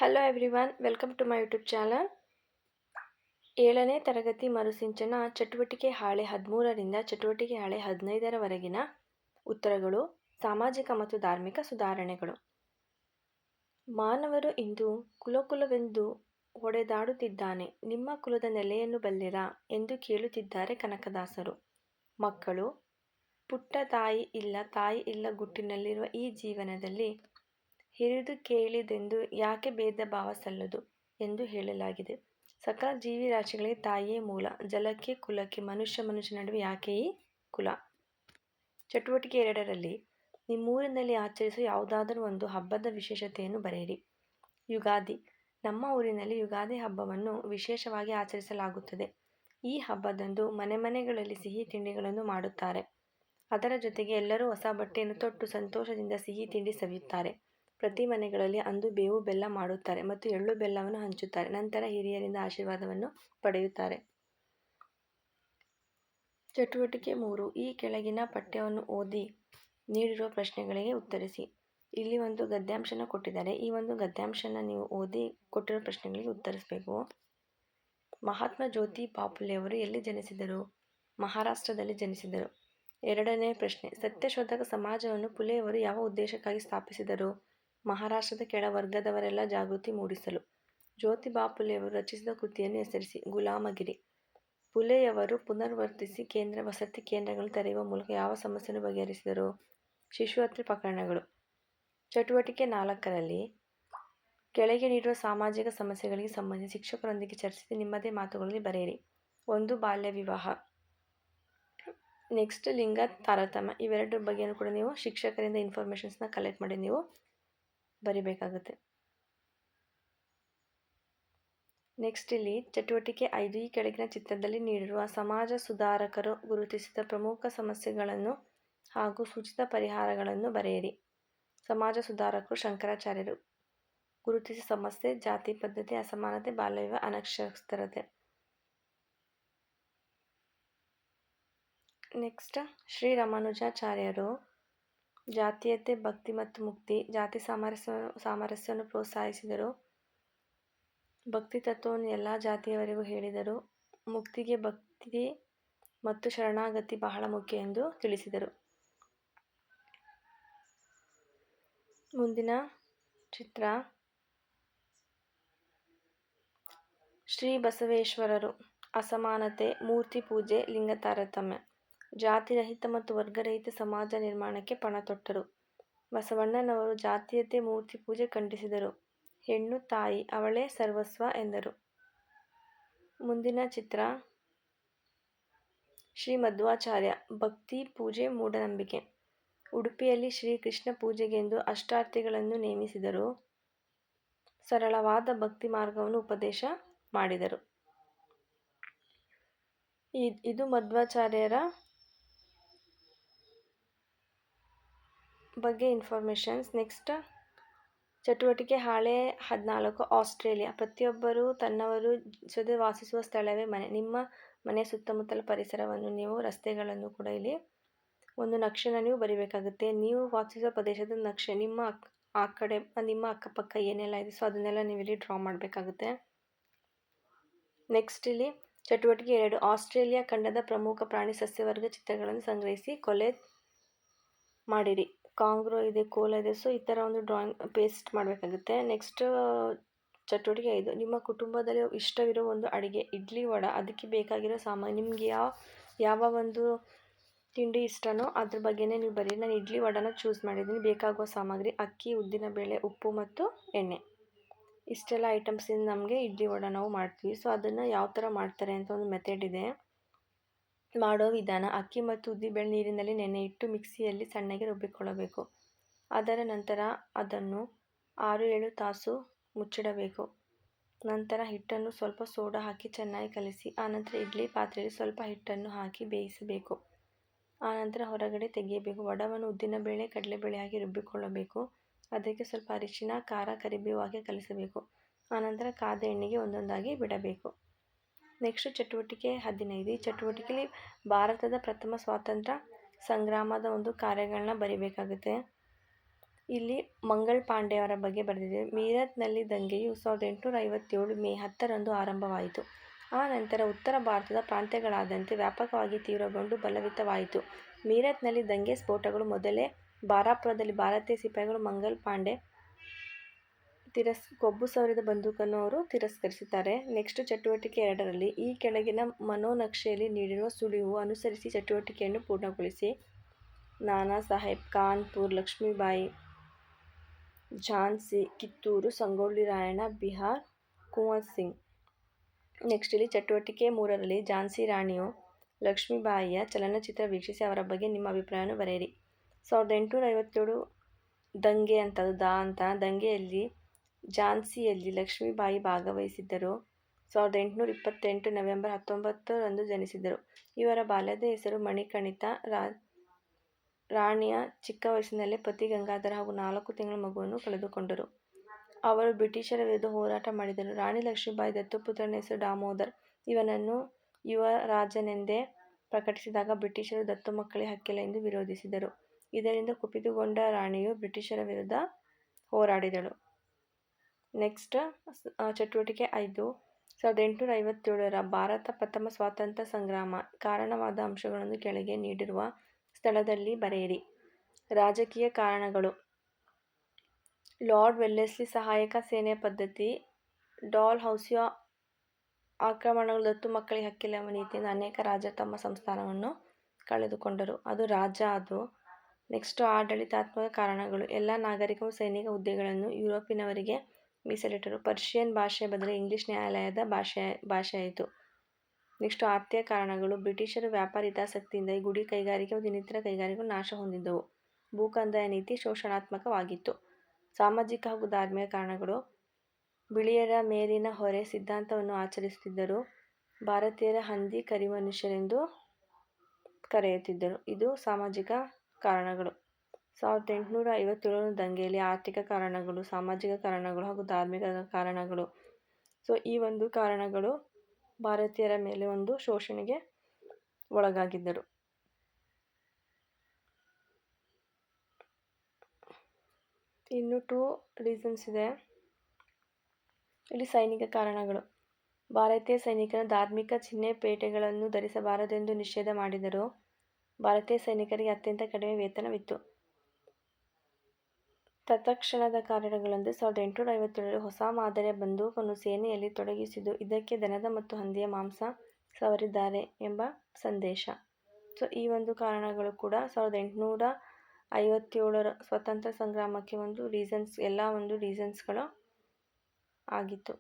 Hello everyone, welcome to my YouTube channel. 7ನೇ ತರಗತಿ ಮರುಸಿಂಚನ ಚಟುವಟಿಕೆ ಹಾಳೆ 13ರಿಂದ ಚಟುವಟಿಕೆ ಹಾಳೆ 15ರವರೆಗಿನ ಉತ್ತರಗಳು. ಸಾಮಾಜಿಕ ಮತ್ತು ಧಾರ್ಮಿಕ ಸುಧಾರಣೆಗಳು. ಮಾನವರು ಇಂದು ಕುಲಕುಲವೆಂದು ಹೊಡೆದಾಡುತ್ತಿದ್ದಾನೆ. ನಿಮ್ಮ ಕುಲದ ನೆಲೆಯನ್ನು ಬಲ್ಲಿರಾ ಎಂದು ಕೇಳುತ್ತಿದ್ದಾರೆ ಕನಕದಾಸರು. ಮಕ್ಕಳು, ಪುಟ್ಟ ತಾಯಿ ಇಲ್ಲ ಗುಟ್ಟಿನಲ್ಲಿರುವ ಈ ಜೀವನದಲ್ಲಿ ಹಿರಿದು ಕೇಳಿದೆಂದು ಯಾಕೆ ಭೇದ ಭಾವ ಸಲ್ಲದು ಎಂದು ಹೇಳಲಾಗಿದೆ. ಸಕಲ ಜೀವಿರಾಶಿಗಳಿಗೆ ತಾಯಿಯೇ ಮೂಲ. ಜಲಕ್ಕೆ, ಕುಲಕ್ಕೆ, ಮನುಷ್ಯ ನಡುವೆ ಯಾಕೆ ಈ ಕುಲ? ಚಟುವಟಿಕೆ 2ರಲ್ಲಿ ನಿಮ್ಮೂರಿನಲ್ಲಿ ಆಚರಿಸುವ ಯಾವುದಾದರೂ ಒಂದು ಹಬ್ಬದ ವಿಶೇಷತೆಯನ್ನು ಬರೆಯಿರಿ. ಯುಗಾದಿ. ನಮ್ಮ ಊರಿನಲ್ಲಿ ಯುಗಾದಿ ಹಬ್ಬವನ್ನು ವಿಶೇಷವಾಗಿ ಆಚರಿಸಲಾಗುತ್ತದೆ. ಈ ಹಬ್ಬದಂದು ಮನೆಗಳಲ್ಲಿ ಸಿಹಿ ತಿಂಡಿಗಳನ್ನು ಮಾಡುತ್ತಾರೆ. ಅದರ ಜೊತೆಗೆ ಎಲ್ಲರೂ ಹೊಸ ಬಟ್ಟೆಯನ್ನು ತೊಟ್ಟು ಸಂತೋಷದಿಂದ ಸಿಹಿ ತಿಂಡಿ ಸವಿಯುತ್ತಾರೆ. ಪ್ರತಿ ಮನೆಗಳಲ್ಲಿ ಅಂದು ಬೇವು ಬೆಲ್ಲ ಮಾಡುತ್ತಾರೆ ಮತ್ತು ಎಳ್ಳು ಬೆಲ್ಲವನ್ನು ಹಂಚುತ್ತಾರೆ. ನಂತರ ಹಿರಿಯರಿಂದ ಆಶೀರ್ವಾದವನ್ನು ಪಡೆಯುತ್ತಾರೆ. ಚಟುವಟಿಕೆ 3. ಈ ಕೆಳಗಿನ ಪಠ್ಯವನ್ನು ಓದಿ ನೀಡಿರುವ ಪ್ರಶ್ನೆಗಳಿಗೆ ಉತ್ತರಿಸಿ. ಇಲ್ಲಿ ಒಂದು ಗದ್ಯಾಂಶನ ಕೊಟ್ಟಿದ್ದಾರೆ. ಈ ಒಂದು ಗದ್ಯಾಂಶನ ನೀವು ಓದಿ ಕೊಟ್ಟಿರೋ ಪ್ರಶ್ನೆಗಳಿಗೆ ಉತ್ತರಿಸಬೇಕು. ಮಹಾತ್ಮ ಜ್ಯೋತಿ ಬಾಪುಲೆಯವರು ಎಲ್ಲಿ ಜನಿಸಿದರು? ಮಹಾರಾಷ್ಟ್ರದಲ್ಲಿ ಜನಿಸಿದರು. 2ನೇ ಪ್ರಶ್ನೆ, ಸತ್ಯಶೋಧಕ ಸಮಾಜವನ್ನು ಪುಲೆಯವರು ಯಾವ ಉದ್ದೇಶಕ್ಕಾಗಿ ಸ್ಥಾಪಿಸಿದರು? ಮಹಾರಾಷ್ಟ್ರದ ಕೆಳವರ್ಗದವರೆಲ್ಲ ಜಾಗೃತಿ ಮೂಡಿಸಲು. ಜ್ಯೋತಿ ಬಾಪುಲೆಯವರು ರಚಿಸಿದ ಕೃತಿಯನ್ನು ಹೆಸರಿಸಿ. ಗುಲಾಮಗಿರಿ. ಪುಲೆಯವರು ಪುನರ್ವರ್ತಿಸಿ ವಸತಿ ಕೇಂದ್ರಗಳನ್ನು ತೆರೆಯುವ ಮೂಲಕ ಯಾವ ಸಮಸ್ಯೆಯನ್ನು ಬಗೆಹರಿಸಿದರು? ಶಿಶು ಹತ್ಯೆ ಪ್ರಕರಣಗಳು. ಚಟುವಟಿಕೆ 4ರಲ್ಲಿ ಕೆಳಗೆ ನೀಡಿರುವ ಸಾಮಾಜಿಕ ಸಮಸ್ಯೆಗಳಿಗೆ ಸಂಬಂಧಿಸಿ ಶಿಕ್ಷಕರೊಂದಿಗೆ ಚರ್ಚಿಸಿ ನಿಮ್ಮದೇ ಮಾತುಗಳಲ್ಲಿ ಬರೆಯಿರಿ. 1. ಬಾಲ್ಯ ವಿವಾಹ. ನೆಕ್ಸ್ಟ್, ಲಿಂಗ ತಾರತಮ್ಯ. ಇವೆರಡರ ಬಗ್ಗೆಯೂ ಕೂಡ ನೀವು ಶಿಕ್ಷಕರಿಂದ ಇನ್ಫಾರ್ಮೇಷನ್ಸ್ನ ಕಲೆಕ್ಟ್ ಮಾಡಿ ನೀವು ಬರಿಬೇಕಾಗುತ್ತೆ. ನೆಕ್ಸ್ಟ್ ಇಲ್ಲಿ ಚಟುವಟಿಕೆ 5. ಈ ಕೆಳಗಿನ ಚಿತ್ರದಲ್ಲಿ ನೀಡಿರುವ ಸಮಾಜ ಸುಧಾರಕರು ಗುರುತಿಸಿದ ಪ್ರಮುಖ ಸಮಸ್ಯೆಗಳನ್ನು ಹಾಗೂ ಸೂಚಿತ ಪರಿಹಾರಗಳನ್ನು ಬರೆಯಿರಿ. ಸಮಾಜ ಸುಧಾರಕರು ಶಂಕರಾಚಾರ್ಯರು. ಗುರುತಿಸಿದ ಸಮಸ್ಯೆ: ಜಾತಿ ಪದ್ಧತಿ, ಅಸಮಾನತೆ, ಬಾಲ್ಯವಿವಾಹ, ಅನಕ್ಷರತೆ. ನೆಕ್ಸ್ಟ್, ಶ್ರೀ ರಾಮಾನುಜಾಚಾರ್ಯರು ಜಾತೀಯತೆ, ಭಕ್ತಿ ಮತ್ತು ಮುಕ್ತಿ, ಜಾತಿ ಸಾಮರಸ್ಯವನ್ನು ಪ್ರೋತ್ಸಾಹಿಸಿದರು. ಭಕ್ತಿ ತತ್ವವನ್ನು ಎಲ್ಲ ಜಾತಿಯವರಿಗೂ ಹೇಳಿದರು. ಮುಕ್ತಿಗೆ ಭಕ್ತಿ ಮತ್ತು ಶರಣಾಗತಿ ಬಹಳ ಮುಖ್ಯ ಎಂದು ತಿಳಿಸಿದರು. ಮುಂದಿನ ಚಿತ್ರ, ಶ್ರೀ ಬಸವೇಶ್ವರರು ಅಸಮಾನತೆ, ಮೂರ್ತಿ ಪೂಜೆ, ಲಿಂಗ ತಾರತಮ್ಯ, ಜಾತಿರಹಿತ ಮತ್ತು ವರ್ಗರಹಿತ ಸಮಾಜ ನಿರ್ಮಾಣಕ್ಕೆ ಪಣ ತೊಟ್ಟರು. ಬಸವಣ್ಣನವರು ಜಾತೀಯತೆ, ಮೂರ್ತಿ ಪೂಜೆ ಖಂಡಿಸಿದರು. ಹೆಣ್ಣು ತಾಯಿ, ಅವಳೇ ಸರ್ವಸ್ವ ಎಂದರು. ಮುಂದಿನ ಚಿತ್ರ, ಶ್ರೀ ಮಧ್ವಾಚಾರ್ಯ ಭಕ್ತಿ ಪೂಜೆ ಮೂಢನಂಬಿಕೆ. ಉಡುಪಿಯಲ್ಲಿ ಶ್ರೀ ಕೃಷ್ಣ ಪೂಜೆಗೆಂದು ಅಷ್ಟಾರ್ಥಿಗಳನ್ನು ನೇಮಿಸಿದರು. ಸರಳವಾದ ಭಕ್ತಿ ಮಾರ್ಗವನ್ನು ಉಪದೇಶ ಮಾಡಿದರು. ಇದು ಮಧ್ವಾಚಾರ್ಯರ ಬಗ್ಗೆ ಇನ್ಫಾರ್ಮೇಷನ್ಸ್. ನೆಕ್ಸ್ಟ್, ಚಟುವಟಿಕೆ ಹಾಳೆ 14. ಆಸ್ಟ್ರೇಲಿಯಾ. ಪ್ರತಿಯೊಬ್ಬರೂ ತನ್ನವರು ಜೊತೆ ವಾಸಿಸುವ ಸ್ಥಳವೇ ಮನೆ. ನಿಮ್ಮ ಮನೆಯ ಸುತ್ತಮುತ್ತಲ ಪರಿಸರವನ್ನು ನೀವು ರಸ್ತೆಗಳನ್ನು ಕೂಡ ಇಲ್ಲಿ ಒಂದು ನಕ್ಷೆನ ನೀವು ಬರಿಬೇಕಾಗುತ್ತೆ. ನೀವು ವಾಸಿಸುವ ಪ್ರದೇಶದ ನಕ್ಷೆ, ನಿಮ್ಮ ಅಕ್ಕಪಕ್ಕ ಏನೆಲ್ಲ ಇದೆ ಸೊ ಅದನ್ನೆಲ್ಲ ನೀವು ಇಲ್ಲಿ ಡ್ರಾ ಮಾಡಬೇಕಾಗುತ್ತೆ. ನೆಕ್ಸ್ಟ್ ಇಲ್ಲಿ ಚಟುವಟಿಕೆ 2. ಆಸ್ಟ್ರೇಲಿಯಾ ಖಂಡದ ಪ್ರಮುಖ ಪ್ರಾಣಿ ಸಸ್ಯವರ್ಗ ಚಿತ್ರಗಳನ್ನು ಸಂಗ್ರಹಿಸಿ ಕೊಲೆ ಮಾಡಿರಿ. ಕಾಂಗ್ರೋ ಇದೆ, ಕೋಲ ಇದೆ, ಸೊ ಈ ಥರ ಒಂದು ಡ್ರಾಯಿಂಗ್ ಪೇಸ್ಟ್ ಮಾಡಬೇಕಾಗುತ್ತೆ. ನೆಕ್ಸ್ಟ್ ಚಟುವಟಿಕೆ 5. ನಿಮ್ಮ ಕುಟುಂಬದಲ್ಲಿ ಇಷ್ಟವಿರೋ ಒಂದು ಅಡುಗೆ, ಇಡ್ಲಿ ವಡ. ಅದಕ್ಕೆ ಬೇಕಾಗಿರೋ ಸಾಮಾನು, ನಿಮಗೆ ಯಾವ ಒಂದು ತಿಂಡಿ ಇಷ್ಟನೋ ಅದ್ರ ಬಗ್ಗೆನೇ ನೀವು ಬರೀ. ನಾನು ಇಡ್ಲಿ ವಡನ ಚೂಸ್ ಮಾಡಿದ್ದೀನಿ. ಬೇಕಾಗುವ ಸಾಮಗ್ರಿ: ಅಕ್ಕಿ, ಉದ್ದಿನಬೇಳೆ, ಉಪ್ಪು ಮತ್ತು ಎಣ್ಣೆ. ಇಷ್ಟೆಲ್ಲ ಐಟಮ್ಸಿಂದ ನಮಗೆ ಇಡ್ಲಿ ವಡ ನಾವು ಮಾಡ್ತೀವಿ. ಸೊ ಅದನ್ನು ಯಾವ ಥರ ಮಾಡ್ತಾರೆ ಅಂತ ಒಂದು ಮೆಥಡ್ ಇದೆ. ಮಾಡೋ ವಿಧಾನ: ಅಕ್ಕಿ ಮತ್ತು ಉದ್ದಿನಬೇಳೆ ನೀರಿನಲ್ಲಿ ನೆನೆ ಇಟ್ಟು ಮಿಕ್ಸಿಯಲ್ಲಿ ಸಣ್ಣಗೆ ರುಬ್ಬಿಕೊಳ್ಳಬೇಕು. ಅದರ ನಂತರ ಅದನ್ನು 6-7 ತಾಸು ಮುಚ್ಚಿಡಬೇಕು. ನಂತರ ಹಿಟ್ಟನ್ನು ಸ್ವಲ್ಪ ಸೋಡಾ ಹಾಕಿ ಚೆನ್ನಾಗಿ ಕಲಿಸಿ. ಆನಂತರ ಇಡ್ಲಿ ಪಾತ್ರೆಯಲ್ಲಿ ಸ್ವಲ್ಪ ಹಿಟ್ಟನ್ನು ಹಾಕಿ ಬೇಯಿಸಬೇಕು. ಆನಂತರ ಹೊರಗಡೆ ತೆಗೆಯಬೇಕು. ವಡವನ್ನು ಉದ್ದಿನಬೇಳೆ, ಕಡಲೆಬೇಳೆ ಹಾಕಿ ರುಬ್ಬಿಕೊಳ್ಳಬೇಕು. ಅದಕ್ಕೆ ಸ್ವಲ್ಪ ಅರಿಶಿನ, ಖಾರ, ಕರಿಬೇವು ಹಾಕಿ ಕಲಿಸಬೇಕು. ಆನಂತರ ಕಾದ ಎಣ್ಣೆಗೆ ಒಂದೊಂದಾಗಿ ಬಿಡಬೇಕು. ನೆಕ್ಸ್ಟ್ ಚಟುವಟಿಕೆ 15. ಈ ಚಟುವಟಿಕೆಯಲ್ಲಿ ಭಾರತದ ಪ್ರಥಮ ಸ್ವಾತಂತ್ರ್ಯ ಸಂಗ್ರಾಮದ ಒಂದು ಕಾರ್ಯಗಳನ್ನ ಬರಿಬೇಕಾಗುತ್ತೆ. ಇಲ್ಲಿ ಮಂಗಳ್ ಪಾಂಡೆ ಅವರ ಬಗ್ಗೆ ಬರೆದಿದೆ. ಮೀರತ್ನಲ್ಲಿ ದಂಗೆಯು 1857 ಮೇ 10ರಂದು ಆರಂಭವಾಯಿತು. ಆ ನಂತರ ಉತ್ತರ ಭಾರತದ ಪ್ರಾಂತ್ಯಗಳಾದ್ಯಂತ ವ್ಯಾಪಕವಾಗಿ ತೀವ್ರಗೊಂಡು ಬಲವಿತವಾಯಿತು. ಮೀರತ್ನಲ್ಲಿ ದಂಗೆ ಸ್ಫೋಟಗಳು ಮೊದಲೇ ಬಾರಾಪುರದಲ್ಲಿ ಭಾರತೀಯ ಸಿಪಾಯಿಗಳು ಮಂಗಲ್ ಪಾಂಡೆ ಕೊಬ್ಬು ಸವರಿದ ಬಂದೂಕನ್ನು ಅವರು ತಿರಸ್ಕರಿಸುತ್ತಾರೆ. ನೆಕ್ಸ್ಟ್ ಚಟುವಟಿಕೆ 2ರಲ್ಲಿ ಈ ಕೆಳಗಿನ ಮನೋನಕ್ಷೆಯಲ್ಲಿ ನೀಡಿರುವ ಸುಳಿವು ಅನುಸರಿಸಿ ಚಟುವಟಿಕೆಯನ್ನು ಪೂರ್ಣಗೊಳಿಸಿ. ನಾನಾ ಸಾಹೇಬ್, ಕಾನ್ಪುರ್, ಲಕ್ಷ್ಮೀಬಾಯಿ, ಝಾನ್ಸಿ, ಕಿತ್ತೂರು, ಸಂಗೊಳ್ಳಿ ರಾಯಣ್ಣ, ಬಿಹಾರ್, ಕುಂವರ್ ಸಿಂಗ್. ನೆಕ್ಸ್ಟ್ ಇಲ್ಲಿ ಚಟುವಟಿಕೆ 3ರಲ್ಲಿ ಝಾನ್ಸಿ ರಾಣಿಯು ಲಕ್ಷ್ಮೀಬಾಯಿಯ ಚಲನಚಿತ್ರ ವೀಕ್ಷಿಸಿ ಅವರ ಬಗ್ಗೆ ನಿಮ್ಮ ಅಭಿಪ್ರಾಯವನ್ನು ಬರೆಯಿರಿ. 1857 ದಂಗೆ ಅಂತ ದಂಗೆಯಲ್ಲಿ ಝಾನ್ಸಿಯಲ್ಲಿ ಲಕ್ಷ್ಮೀಬಾಯಿ ಭಾಗವಹಿಸಿದ್ದರು. 1828 ನವೆಂಬರ್ 19ರಂದು ಜನಿಸಿದರು. ಇವರ ಬಾಲ್ಯದ ಹೆಸರು ಮಣಿಕಣಿತ. ರಾಣಿಯ ಚಿಕ್ಕ ವಯಸ್ಸಿನಲ್ಲೇ ಪತಿ ಗಂಗಾಧರ ಹಾಗೂ 4 ತಿಂಗಳ ಮಗುವನ್ನು ಕಳೆದುಕೊಂಡರು. ಅವರು ಬ್ರಿಟಿಷರ ವಿರುದ್ಧ ಹೋರಾಟ ಮಾಡಿದರು. ರಾಣಿ ಲಕ್ಷ್ಮೀಬಾಯಿ ದತ್ತುಪುತ್ರನ ಹೆಸರು ದಾಮೋದರ್. ಇವನನ್ನು ಯುವರಾಜನೆಂದೇ ಪ್ರಕಟಿಸಿದಾಗ ಬ್ರಿಟಿಷರು ದತ್ತು ಮಕ್ಕಳಿಗೆ ಹಕ್ಕಿಲ್ಲ ಎಂದು ವಿರೋಧಿಸಿದರು. ಇದರಿಂದ ಕುಪಿತಗೊಂಡ ರಾಣಿಯು ಬ್ರಿಟಿಷರ ವಿರುದ್ಧ ಹೋರಾಡಿದಳು. ನೆಕ್ಸ್ಟ್ ಚಟುವಟಿಕೆ 5. 1857ರ ಭಾರತ ಪ್ರಥಮ ಸ್ವಾತಂತ್ರ್ಯ ಸಂಗ್ರಾಮ ಕಾರಣವಾದ ಅಂಶಗಳನ್ನು ಕೆಳಗೆ ನೀಡಿರುವ ಸ್ಥಳದಲ್ಲಿ ಬರೆಯಿರಿ. ರಾಜಕೀಯ ಕಾರಣಗಳು: ಲಾರ್ಡ್ ವೆಲ್ಲೆಸ್ಲಿ ಸಹಾಯಕ ಸೇನೆಯ ಪದ್ಧತಿ, ಡಾಲ್ ಹೌಸಿಯ ಆಕ್ರಮಣಗಳು, ದತ್ತು ಮಕ್ಕಳಿಗೆ ಹಕ್ಕಿಲ್ಲ ಎಂಬ ನೀತಿಯಿಂದ ಅನೇಕ ರಾಜರು ತಮ್ಮ ಸಂಸ್ಥಾನವನ್ನು ಕಳೆದುಕೊಂಡರು. ಅದು. ನೆಕ್ಸ್ಟ್ ಆಡಳಿತಾತ್ಮಕ ಕಾರಣಗಳು: ಎಲ್ಲ ನಾಗರಿಕ ಮತ್ತು ಸೈನಿಕ ಹುದ್ದೆಗಳನ್ನು ಯುರೋಪಿನವರಿಗೆ ಮೀಸಲಿಟ್ಟರು. ಪರ್ಷಿಯನ್ ಭಾಷೆಯ ಬದಲಿಗೆ ಇಂಗ್ಲಿಷ್ ನ್ಯಾಯಾಲಯದ ಭಾಷೆಯಾಯಿತು. ನೆಕ್ಸ್ಟ್ ಆರ್ಥಿಕ ಕಾರಣಗಳು: ಬ್ರಿಟಿಷರು ವ್ಯಾಪಾರ ಹಿತಾಸಕ್ತಿಯಿಂದಾಗಿ ಗುಡಿ ಕೈಗಾರಿಕೆ ಮತ್ತು ಇನ್ನಿತರ ಕೈಗಾರಿಕೆಗಳು ನಾಶ ಹೊಂದಿದ್ದವು. ಭೂಕಂದಾಯ ನೀತಿ ಶೋಷಣಾತ್ಮಕವಾಗಿತ್ತು. ಸಾಮಾಜಿಕ ಹಾಗೂ ಧಾರ್ಮಿಕ ಕಾರಣಗಳು: ಬಿಳಿಯರ ಮೇಲಿನ ಹೊರೆ ಸಿದ್ಧಾಂತವನ್ನು ಆಚರಿಸುತ್ತಿದ್ದರು. ಭಾರತೀಯರ ಹಂದಿ ಕರಿಮನುಷ್ಯರೆಂದು ಕರೆಯುತ್ತಿದ್ದರು. ಇದು ಸಾಮಾಜಿಕ ಕಾರಣಗಳು. 1857ರ ದಂಗೆಯಲ್ಲಿ ಆರ್ಥಿಕ ಕಾರಣಗಳು, ಸಾಮಾಜಿಕ ಕಾರಣಗಳು ಹಾಗೂ ಧಾರ್ಮಿಕ ಕಾರಣಗಳು. ಈ ಒಂದು ಕಾರಣಗಳು ಭಾರತೀಯರ ಮೇಲೆ ಒಂದು ಶೋಷಣೆಗೆ ಒಳಗಾಗಿದ್ದರು. ಇನ್ನು 2 ರೀಸನ್ಸ್ ಇದೆ. ಇಲ್ಲಿ ಸೈನಿಕ ಕಾರಣಗಳು: ಭಾರತೀಯ ಸೈನಿಕರು ಧಾರ್ಮಿಕ ಚಿಹ್ನೆ ಪೇಟೆಗಳನ್ನು ಧರಿಸಬಾರದೆಂದು ನಿಷೇಧ ಮಾಡಿದರು. ಭಾರತೀಯ ಸೈನಿಕರಿಗೆ ಅತ್ಯಂತ ಕಡಿಮೆ ವೇತನವಿತ್ತು. ತತ್ಕ್ಷಣದ ಕಾರಣಗಳೆಂದರೆ 1857ರಲ್ಲಿ ಹೊಸ ಮಾದರಿಯ ಬಂದೂಕನ್ನು ಸೇನೆಯಲ್ಲಿ ತೊಡಗಿಸಿದ್ದು ಇದಕ್ಕೆ ದನದ ಮತ್ತು ಹಂದಿಯ ಮಾಂಸ ಸವರಿದ್ದಾರೆ ಎಂಬ ಸಂದೇಶ. ಈ ಒಂದು ಕಾರಣಗಳು ಕೂಡ 1857ರ ಸ್ವಾತಂತ್ರ್ಯ ಸಂಗ್ರಾಮಕ್ಕೆ ಒಂದು ರೀಸನ್ಸ್, ಎಲ್ಲ ಒಂದು ರೀಸನ್ಸ್ಗಳು ಆಗಿತ್ತು.